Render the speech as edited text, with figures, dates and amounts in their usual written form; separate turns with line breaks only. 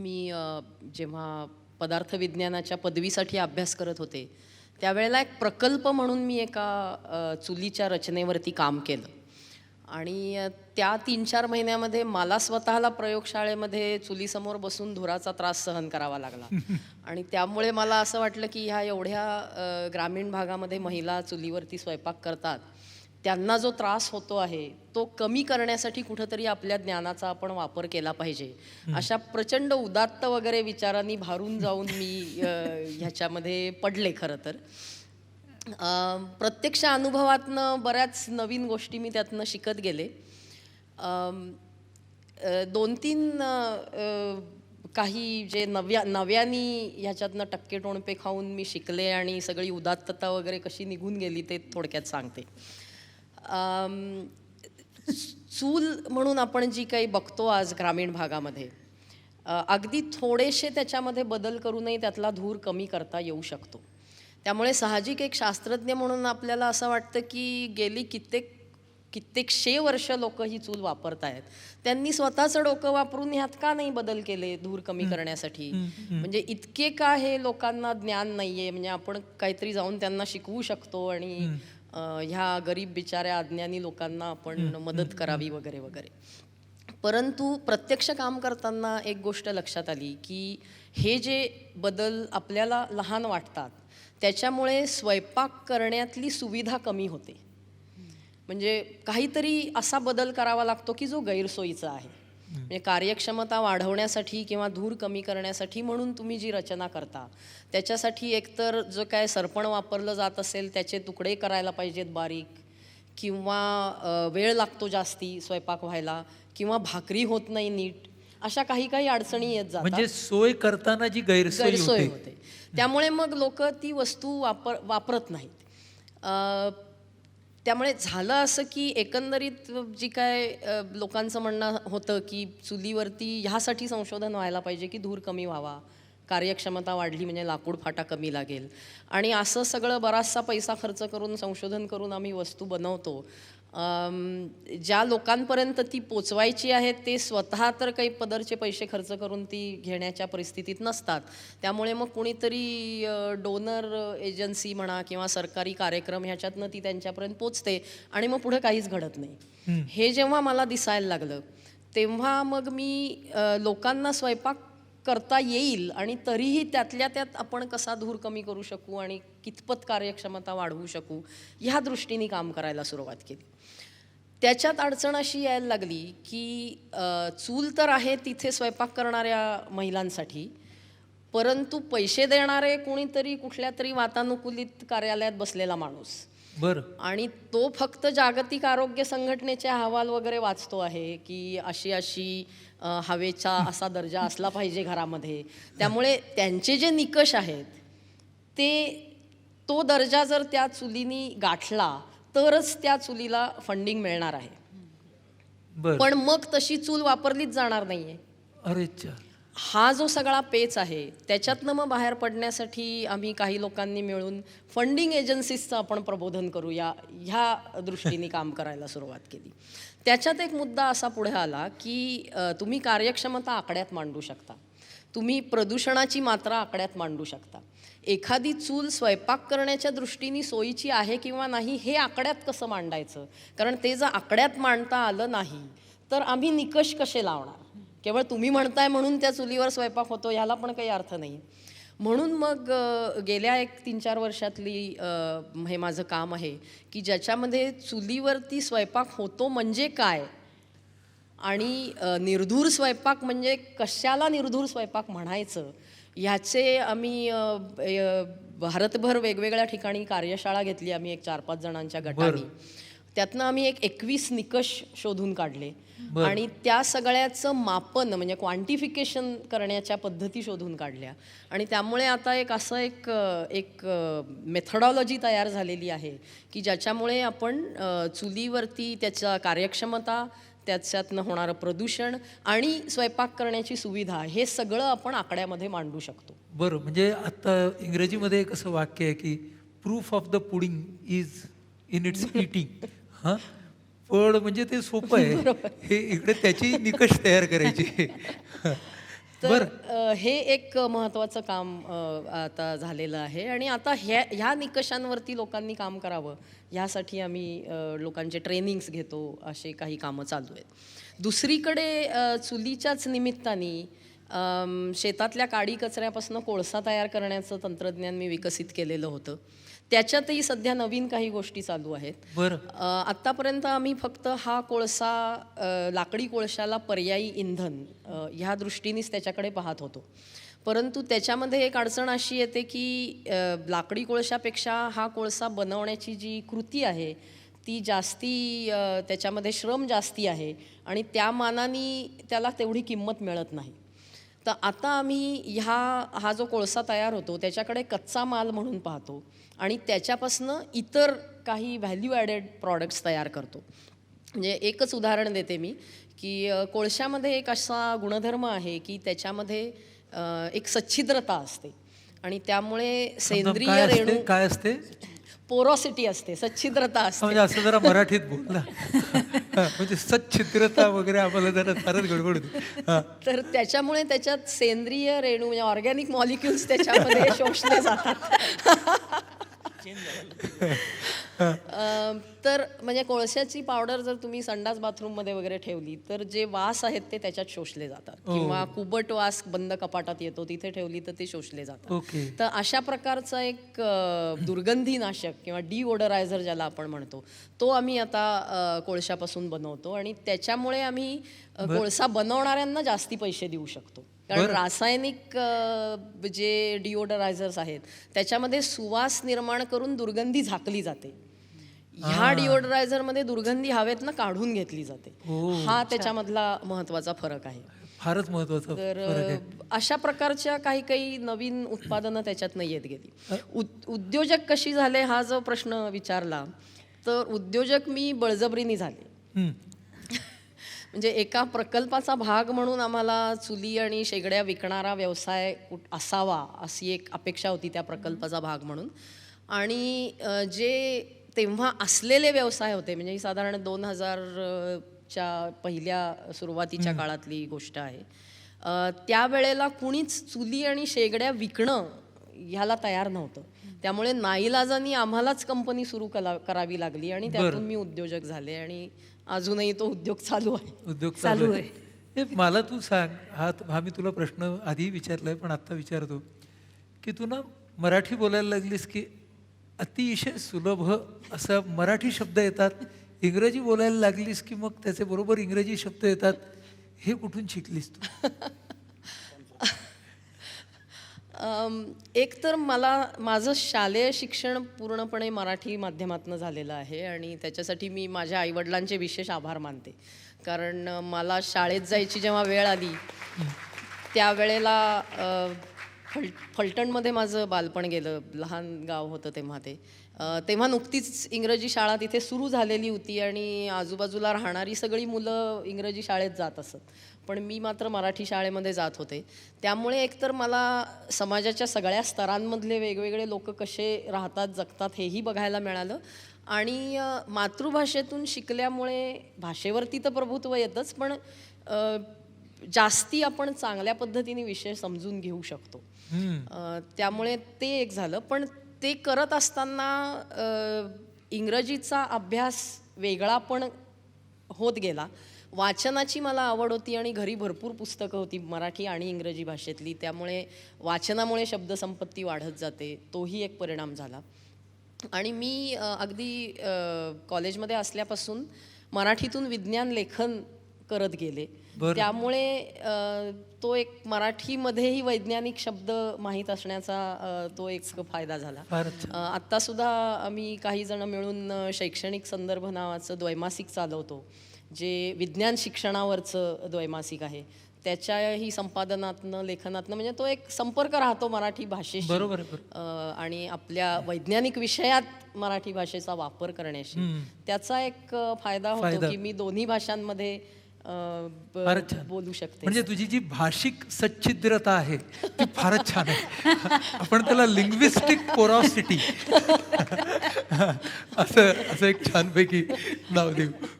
मी जेव्हा पदार्थ विज्ञानाच्या पदवीसाठी अभ्यास करत होते, त्यावेळेला एक प्रकल्प म्हणून मी एका चुलीच्या रचनेवरती काम केलं आणि त्या 3-4 महिन्यामध्ये मला स्वतःला प्रयोगशाळेमध्ये चुलीसमोर बसून धुराचा त्रास सहन करावा लागला. आणि त्यामुळे मला असं वाटलं, की ह्या एवढ्या ग्रामीण भागामध्ये महिला चुलीवरती स्वयंपाक करतात, त्यांना जो त्रास होतो आहे, तो कमी करण्यासाठी कुठेतरी आपल्या ज्ञानाचा आपण वापर केला पाहिजे. अशा प्रचंड उदात्त वगैरे विचारांनी भारून जाऊन मी ह्याच्यामध्ये पडले खरं तर. प्रत्यक्ष अनुभवातनं बऱ्याच नवीन गोष्टी मी त्यातनं शिकत गेले. 2-3 काही जे नव्याने ह्याच्यातनं टक्के टोणपे खाऊन मी शिकले आणि सगळी उदात्तता वगैरे कशी निघून गेली ते थोडक्यात सांगते. चूल म्हणून आपण जी काही बघतो आज ग्रामीण भागामध्ये, अगदी थोडेसे त्याच्यामध्ये बदल करूनही त्यातला धूर कमी करता येऊ शकतो. त्यामुळे साहजिक एक शास्त्रज्ञ म्हणून आपल्याला असं वाटतं की गेली कित्येकशे वर्ष लोक ही चूल वापरत आहेत. त्यांनी स्वतःचं डोकं वापरून ह्यात का नाही बदल केले धूर कमी करण्यासाठी? म्हणजे इतके का हे लोकांना ज्ञान नाहीये? म्हणजे आपण काहीतरी जाऊन त्यांना शिकवू शकतो आणि ह्या गरीब बिचाऱ्या अज्ञानी लोकांना आपण मदत करावी वगैरे वगैरे. परंतु प्रत्यक्ष काम करताना एक गोष्ट लक्षात आली की हे जे बदल आपल्याला लहान वाटतात त्याच्यामुळे स्वयंपाक करण्यातली सुविधा कमी होते. म्हणजे काहीतरी असा बदल करावा लागतो की जो गैरसोयीचा आहे. म्हणजे कार्यक्षमता वाढवण्यासाठी किंवा धूर कमी करण्यासाठी म्हणून तुम्ही जी रचना करता त्याच्यासाठी एकतर जो काय सरपण वापरलं जात असेल त्याचे तुकडे करायला पाहिजेत बारीक, किंवा वेळ लागतो जास्ती स्वयंपाक व्हायला, किंवा भाकरी होत नाही नीट, अशा काही अडचणी येत जातात.
म्हणजे सोय करताना जी गैरसोय
होते. त्यामुळे मग लोक ती वस्तू वापरत नाहीत. त्यामुळे झालं असं की एकंदरीत जी काय लोकांचं म्हणणं होतं की चुलीवरती ह्यासाठी संशोधन व्हायला पाहिजे की धूर कमी व्हावा, कार्यक्षमता वाढली म्हणजे लाकूड फाटा कमी लागेल, आणि असं सगळं बराचसा पैसा खर्च करून संशोधन करून आम्ही वस्तू बनवतो. ज्या लोकांपर्यंत ती पोचवायची आहे ते स्वतः तर काही पदरचे पैसे खर्च करून ती घेण्याच्या परिस्थितीत नसतात. त्यामुळे मग कुणीतरी डोनर एजन्सी म्हणा किंवा सरकारी कार्यक्रम ह्याच्यातनं ती त्यांच्यापर्यंत पोचते आणि मग पुढे काहीच घडत नाही. हे जेव्हा मला दिसायला लागलं तेव्हा मग मी लोकांना स्वयंपाक करता येईल आणि तरीही त्यातल्या त्यात आपण कसा धूर कमी करू शकू आणि कितपत कार्यक्षमता वाढवू शकू ह्या दृष्टीने काम करायला सुरुवात केली. त्याच्यात अडचण अशी यायला लागली की चूल तर आहे तिथे स्वयंपाक करणाऱ्या महिलांसाठी, परंतु पैसे देणारे कोणीतरी कुठल्या तरी वातानुकूलित कार्यालयात बसलेला माणूस,
बरं,
आणि तो फक्त जागतिक आरोग्य संघटनेचे अहवाल वगैरे वाचतो आहे की अशी हवेचा असा दर्जा असला पाहिजे घरामध्ये. त्यामुळे त्यांचे जे निकष आहेत तो दर्जा जर त्या चुलीनी गाठला तरच त्या चुलीला फंडिंग मिळणार आहे.
बरं.
पण मग तशी चूल वापरलीच जाणार नाहीये.
अरेच्चा.
हा जो सगळा पेच आहे त्याच्यातनं मग बाहेर पडण्यासाठी आम्ही काही लोकांनी मिळून फंडिंग एजन्सीजचं आपण प्रबोधन करूया ह्या दृष्टीने काम करायला सुरुवात केली. त्याच्यात एक मुद्दा असा पुढे आला की तुम्ही कार्यक्षमता आकड्यात मांडू शकता, तुम्ही प्रदूषणाची मात्रा आकड्यात मांडू शकता. एखादी चूल स्वयंपाक करण्याच्या दृष्टीने सोयीची आहे किंवा नाही हे आकड्यात कसं मांडायचं? कारण ते जर आकड्यात मांडता आलं नाही तर आम्ही निकष कसे लावणार? केवळ तुम्ही म्हणताय म्हणून त्या चुलीवर स्वयंपाक होतो ह्याला पण काही अर्थ नाही. म्हणून मग गेल्या एक 3-4 वर्षातली हे माझं काम आहे की ज्याच्यामध्ये चुलीवरती स्वयंपाक होतो म्हणजे काय आणि निर्धूर स्वयंपाक म्हणजे कशाला निर्धूर स्वयंपाक म्हणायचं ह्याचे आम्ही भारतभर वेगवेगळ्या ठिकाणी कार्यशाळा घेतली आम्ही एक 4-5 जणांच्या गटाने. त्यातनं आम्ही 21 निकष शोधून काढले आणि त्या सगळ्याचं मापन म्हणजे क्वांटिफिकेशन करण्याच्या पद्धती शोधून काढल्या. आणि त्यामुळे आता एक मेथडॉलॉजी तयार झालेली आहे की ज्याच्यामुळे आपण चुलीवरती त्याचा कार्यक्षमता, त्याच्यातनं होणारं प्रदूषण आणि स्वयंपाक करण्याची सुविधा हे सगळं आपण आकड्यामध्ये मांडू शकतो.
बरं. म्हणजे आता इंग्रजीमध्ये एक असं वाक्य आहे की proof of the pudding is in its eating. हां, फळ म्हणजे ते सोपं आहे, हे इकडे त्याची निकष तयार करायची.
तर हे एक महत्त्वाचं काम आता झालेलं आहे आणि आता ह्या निकषांवरती लोकांनी काम करावं ह्यासाठी आम्ही लोकांचे ट्रेनिंग्स घेतो, असे काही कामं चालू आहेत. दुसरीकडे चुलीच्याच निमित्ताने शेतातल्या काडी कचऱ्यापासून कोळसा तयार करण्याचं तंत्रज्ञान मी विकसित केलेलं होतं. त्याच्यातही सध्या नवीन काही गोष्टी चालू आहेत. आत्तापर्यंत आम्ही फक्त हा कोळसा लाकडी कोळशाला पर्यायी इंधन ह्या दृष्टीनेच त्याच्याकडे पाहत होतो. परंतु त्याच्यामध्ये एक अडचण अशी येते की लाकडी कोळशापेक्षा हा कोळसा बनवण्याची जी कृती आहे ती जास्ती त्याच्यामध्ये श्रम जास्ती आहे आणि त्या मानाने त्याला तेवढी किंमत मिळत नाही. तर आता आम्ही हा जो कोळसा तयार होतो त्याच्याकडे कच्चा माल म्हणून पाहतो आणि त्याच्यापासनं इतर काही व्हॅल्यू ॲडेड प्रॉडक्ट्स तयार करतो. म्हणजे एकच उदाहरण देते मी की कोळशामध्ये एक असा गुणधर्म आहे की त्याच्यामध्ये एक सच्छिद्रता असते आणि त्यामुळे सेंद्रिय रेणू
काय असते,
पोरोसिटी असते, सच्छिद्रता असते.
म्हणजे असं जरा मराठीत बोल ना. म्हणजे सच्छिद्रता वगैरे आम्हाला जरा फारच गडबड होती.
तर त्याच्यामुळे त्याच्यात सेंद्रिय रेणू म्हणजे ऑर्गॅनिक मॉलिक्युल्स त्याच्यामध्ये शोषले जातात. तर म्हणजे कोळशाची पावडर जर तुम्ही संडास बाथरूममध्ये वगैरे ठेवली तर जे वास आहेत ते त्याच्यात शोषले जातात किंवा कुबट वास बंद कपाटात येतो तिथे ठेवली तर ते शोषले जातात. तर अशा प्रकारचा एक दुर्गंधीनाशक किंवा डिओडरायझर ज्याला आपण म्हणतो तो आम्ही आता कोळशापासून बनवतो आणि त्याच्यामुळे आम्ही कोळसा बनवणाऱ्यांना जास्ती पैसे देऊ शकतो. कारण रासायनिक जे डिओडरायझर्स आहेत त्याच्यामध्ये सुवास निर्माण करून दुर्गंधी झाकली जाते. ह्या डिओडरायझरमध्ये दुर्गंधी हवेतनं काढून घेतली जाते. हा त्याच्यामधला महत्वाचा फरक आहे.
फारच महत्वाचा.
तर अशा प्रकारच्या काही काही नवीन उत्पादनं त्याच्यातनं येत गेली. उद्योजक कशी झाले हा जो प्रश्न विचारला तर उद्योजक मी बळजबरीने झाले. म्हणजे एका प्रकल्पाचा भाग म्हणून आम्हाला चुली आणि शेगड्या विकणारा व्यवसाय असावा अशी एक अपेक्षा होती त्या प्रकल्पाचा भाग म्हणून. आणि जे तेव्हा असलेले व्यवसाय होते म्हणजे ही साधारण 2000च्या पहिल्या सुरुवातीच्या काळातली गोष्ट आहे. त्यावेळेला कुणीच चुली आणि शेगड्या विकणं ह्याला तयार नव्हतं. त्यामुळे नाईलाजानी आम्हालाच कंपनी सुरू करावी लागली आणि त्यातून मी उद्योजक झाले आणि अजूनही तो उद्योग चालू आहे.
उद्योग चालू आहे. मला तू सांग, हा मी तुला प्रश्न आधी विचारलाय पण आता विचारतो की तू ना मराठी बोलायला लागलीस की अतिशय सुलभ असा मराठी शब्द येतात, इंग्रजी बोलायला लागलीस की मग त्याचे बरोबर इंग्रजी शब्द येतात. हे कुठून शिकलीस तू?
एक तर माझं शालेय शिक्षण पूर्णपणे मराठी माध्यमातून झालेलं आहे आणि त्याच्यासाठी मी माझ्या आईवडिलांचे विशेष आभार मानते. कारण मला शाळेत जायची जेव्हा वेळ आली त्यावेळेला फलटणमध्ये माझं बालपण गेलं. लहान गाव होतं तेव्हा तेव्हा नुकतीच इंग्रजी शाळा तिथे सुरू झालेली होती आणि आजूबाजूला राहणारी सगळी मुलं इंग्रजी शाळेत जात असत पण मी मात्र मराठी शाळेमध्ये जात होते. त्यामुळे एकतर मला समाजाच्या सगळ्या स्तरांमधले वेगवेगळे लोक कसे राहतात जगतात हेही बघायला मिळालं आणि मातृभाषेतून शिकल्यामुळे भाषेवरती तर प्रभुत्व येतच पण जास्ती आपण चांगल्या पद्धतीने विषय समजून घेऊ शकतो. त्यामुळे ते एक झालं. पण ते करत असताना इंग्रजीचा अभ्यास वेगळा पण होत गेला. वाचनाची मला आवड होती आणि घरी भरपूर पुस्तकं होती मराठी आणि इंग्रजी भाषेतली. त्यामुळे वाचनामुळे शब्दसंपत्ती वाढत जाते, तोही एक परिणाम झाला. आणि मी अगदी कॉलेजमध्ये असल्यापासून मराठीतून विज्ञान लेखन करत गेले. त्यामुळे तो एक मराठीमध्येही वैज्ञानिक शब्द माहीत असण्याचा तो एक फायदा झाला. आत्ता सुद्धा आम्ही काही जण मिळून शैक्षणिक संदर्भ नावाचं द्वैमासिक चालवतो जे विज्ञान शिक्षणावरचं द्वैमासिक आहे. त्याच्याही संपादनातनं लेखनातनं म्हणजे तो एक संपर्क राहतो मराठी भाषेशी आणि आपल्या वैज्ञानिक विषयात मराठी भाषेचा वापर करण्याशी. त्याचा एक फायदा होतो की मी दोन्ही भाषांमध्ये बोलू शकते.
म्हणजे तुझी जी भाषिक सच्छिद्रता आहे ती फारच छान आहे. आपण त्याला लिंग्विस्टिक पोरॉसिटी असं एक छानपैकी नाव देऊ.